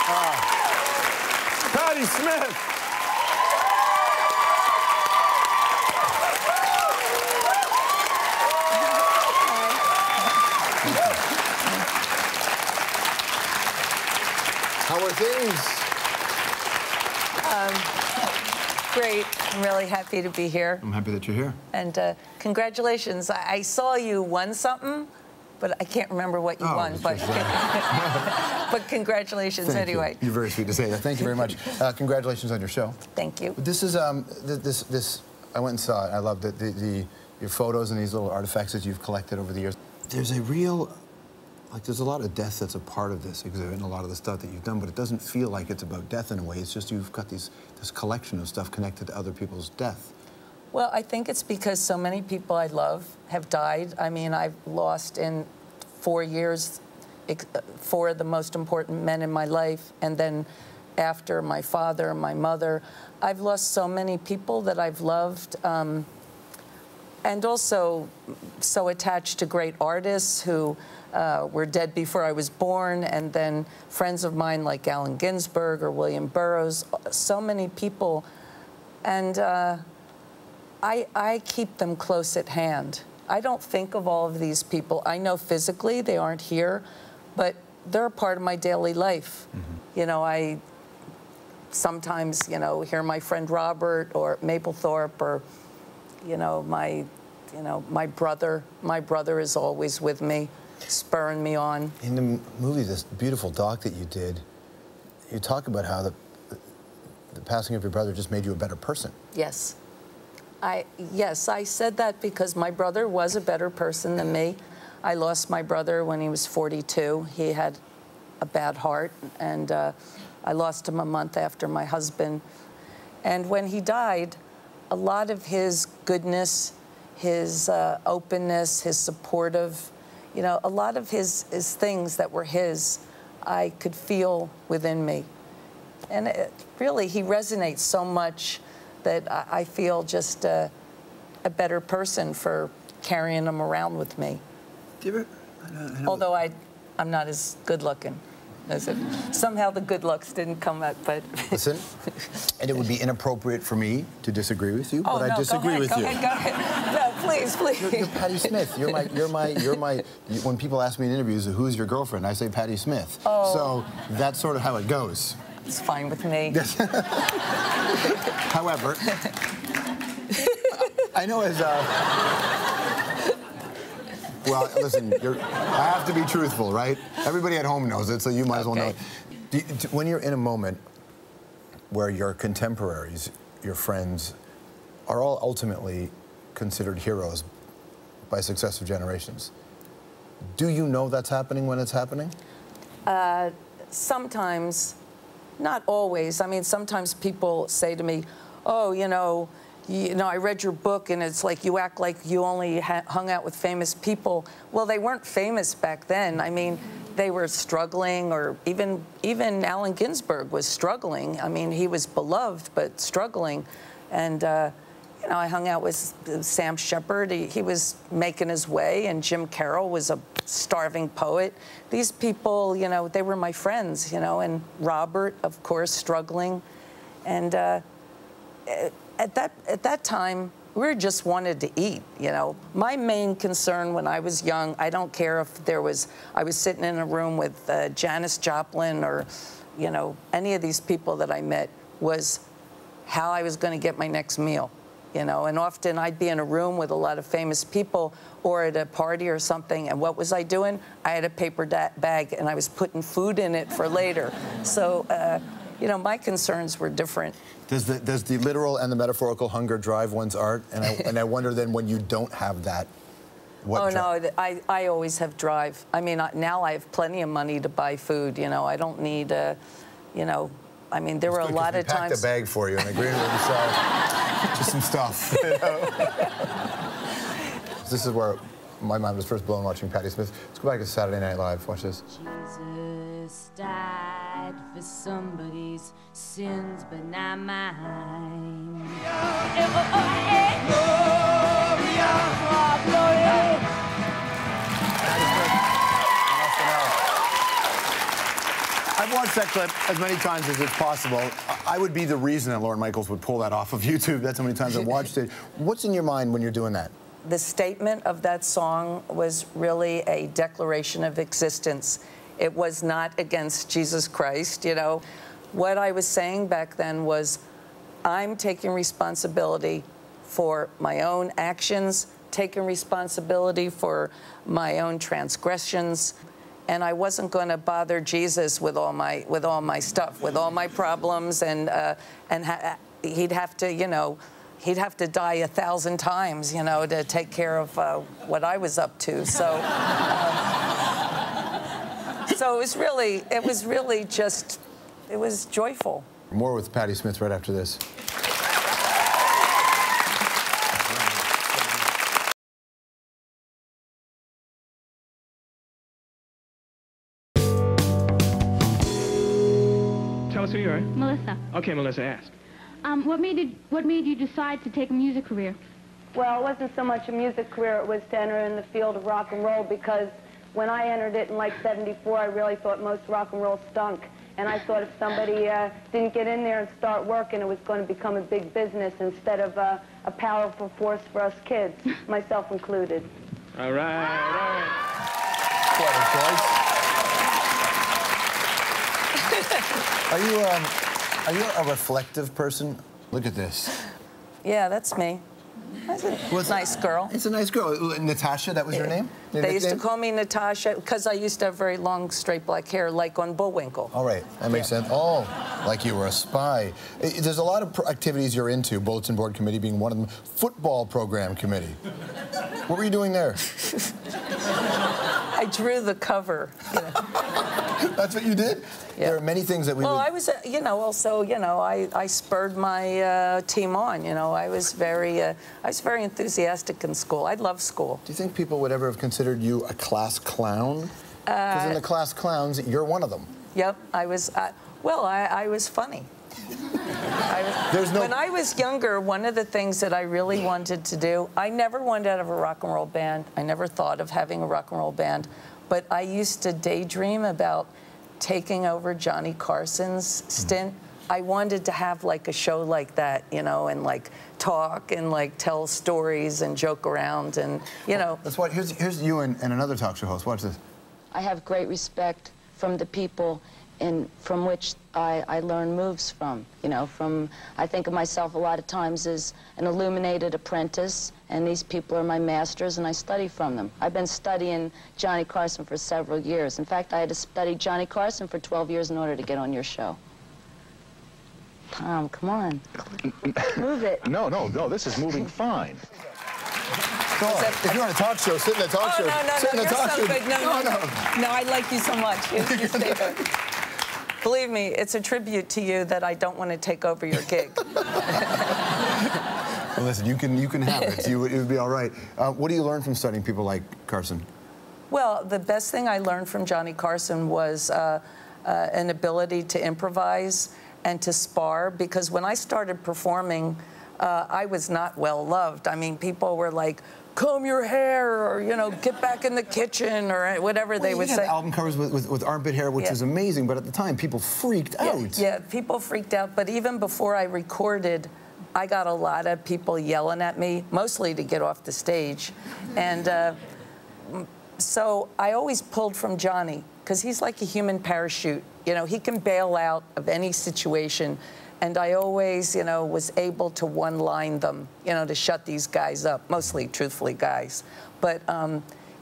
Patti Smith. How are things? Great. I'm really happy to be here. I'm happy that you're here. And congratulations. I saw you won something, but I can't remember what you won. But, but congratulations anyway. You're very sweet to say that. Thank you very much. Congratulations on your show. Thank you. This is this. I went and saw it. I loved it. Your photos and these little artifacts that you've collected over the years. There's a real, there's a lot of death that's a part of this exhibit and a lot of the stuff that you've done, but it doesn't feel like it's about death in a way. It's just you've got this collection of stuff connected to other people's death. Well, I think it's because so many people I love have died. I mean, I've lost in 4 years 4 of the most important men in my life, and then after my father, my mother, I've lost so many people that I've loved, and also so attached to great artists who were dead before I was born, and then friends of mine like Allen Ginsberg or William Burroughs, so many people, and I keep them close at hand. I don't think of all of these people. I know physically they aren't here, but they're a part of my daily life. Mm-hmm. You know, I sometimes, you know, hear my friend Robert or Mapplethorpe, or, you know, my brother. My brother is always with me, spurring me on. In the movie, this beautiful doc that you did, you talk about how the passing of your brother just made you a better person. Yes. Yes, I said that because my brother was a better person than me. I lost my brother when he was 42. He had a bad heart, and I lost him a month after my husband. And when he died, a lot of his goodness, his openness, his supportive, you know, a lot of his things that were his, I could feel within me. And really, he resonates so much that I feel just a better person for carrying him around with me. Do you ever, I know although I'm not as good looking. Somehow the good looks didn't come out, but... Listen, and it would be inappropriate for me to disagree with you, but no, I disagree with you. Go ahead. No, please. You're Patti Smith. You're my. When people ask me in interviews, who's your girlfriend, I say Patti Smith. Oh. So that's sort of how it goes. It's fine with me. However, I know as well, listen, I have to be truthful, right? Everybody at home knows it, so you might as well know it. When you're in a moment where your contemporaries, your friends, are all ultimately considered heroes by successive generations, do you know that's happening when it's happening? Sometimes. Not always. I mean, sometimes people say to me, oh, you know, I read your book, and it's like you act like you only hung out with famous people. Well, they weren't famous back then. I mean, they were struggling, or even Allen Ginsberg was struggling. I mean, he was beloved, but struggling. And, you know, I hung out with Sam Shepard. He was making his way, and Jim Carroll was a starving poet. These people, you know, they were my friends, you know, and Robert, of course, struggling. And at that time, we just wanted to eat, you know. My main concern when I was young, I don't care if I was sitting in a room with Janis Joplin or, you know, any of these people that I met, was how I was going to get my next meal. You know, and often I'd be in a room with a lot of famous people or at a party or something, and what was I doing? I had a paper bag, and I was putting food in it for later. So, you know, my concerns were different. Does the literal and the metaphorical hunger drive one's art? And I wonder then, when you don't have that, what? Oh, no, I always have drive. I mean, now I have plenty of money to buy food, you know. I don't need, you know, I mean, there were a lot of times... I packed a bag for you, and I agreed with you, just some stuff, you know? This is where my mind was first blown watching Patti Smith. Let's go back to Saturday Night Live. Watch this. Jesus died for somebody's sins, but not mine. watched that clip as many times as it's possible. I would be the reason that Lorne Michaels would pull that off of YouTube. That's how many times I've watched it. What's in your mind when you're doing that? The statement of that song was really a declaration of existence. It was not against Jesus Christ, you know. What I was saying back then was, I'm taking responsibility for my own actions, taking responsibility for my own transgressions, and I wasn't going to bother Jesus with all my stuff, with all my problems, and he'd have to, you know, he'd have to die 1,000 times, you know, to take care of what I was up to. So, so it was really just, it was joyful. More with Patti Smith right after this. Tell us who you are. Melissa. Okay, Melissa, ask. What made you decide to take a music career? Well, it wasn't so much a music career, it was to enter in the field of rock and roll, because when I entered it in like '74, I really thought most rock and roll stunk. And I thought if somebody didn't get in there and start working, it was going to become a big business instead of a powerful force for us kids, myself included. All right, all right. Are you a reflective person? Look at this. Yeah, that's me. That's a nice girl. It's a nice girl. Natasha, that was your name? They used to call me Natasha because I used to have very long, straight black hair, like on Bullwinkle. All right, that makes sense. Oh, like you were a spy. There's a lot of activities you're into, Bulletin Board Committee being one of them, Football Program Committee. What were you doing there? I drew the cover. You know. That's what you did? Yeah. There are many things that we I was, you know, also, you know, I spurred my team on, you know. I was very enthusiastic in school. I loved school. Do you think people would ever have considered you a class clown? Because in the class clowns, you're one of them. Yep, I was, well, I was funny. When I was younger, one of the things that I really wanted to do, I never wanted to have a rock and roll band. I never thought of having a rock and roll band. But I used to daydream about taking over Johnny Carson's stint. I wanted to have like a show like that, you know, and like talk and like tell stories and joke around and, you know. That's what, here's you and another talk show host. Watch this. I have great respect from the people from which I learn moves from. You know, I think of myself a lot of times as an illuminated apprentice, and these people are my masters, and I study from them. I've been studying Johnny Carson for several years. In fact, I had to study Johnny Carson for 12 years in order to get on your show. Tom, come on. Move it. No, this is moving fine. If you're on a talk show, sit in the talk show. No, you're so good. No, I like you so much. You stay good. Believe me, it's a tribute to you that I don't want to take over your gig. Well, listen, you can have it. It would be all right. What do you learn from studying people like Carson? Well, the best thing I learned from Johnny Carson was an ability to improvise and to spar, because when I started performing, I was not well loved. I mean, people were like, comb your hair, or, you know, get back in the kitchen, or whatever they would say. Album covers with armpit hair, which is amazing, but at the time, people freaked out. Yeah, people freaked out, but even before I recorded, I got a lot of people yelling at me, mostly to get off the stage. And so I always pulled from Johnny, because he's like a human parachute. You know, he can bail out of any situation. And I always, you know, was able to one-line them, you know, to shut these guys up, mostly, truthfully, guys. But,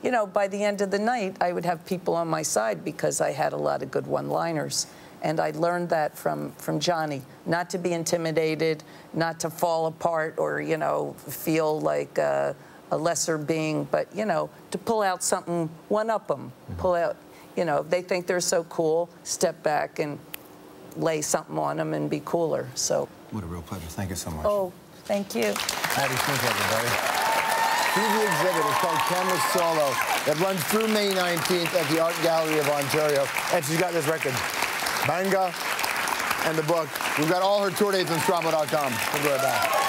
you know, by the end of the night, I would have people on my side because I had a lot of good one-liners. And I learned that from Johnny, not to be intimidated, not to fall apart or, you know, feel like a lesser being, but, you know, to pull out something, one-up them, pull out, you know, they think they're so cool, step back and lay something on them and be cooler. So. What a real pleasure. Thank you so much. Oh, thank you. Patti Smith, everybody. See the exhibit. It's called Camera Solo. It runs through May 19th at the Art Gallery of Ontario. And she's got this record, Banga, and the book. We've got all her tour dates on Strombo.com. We'll be right back.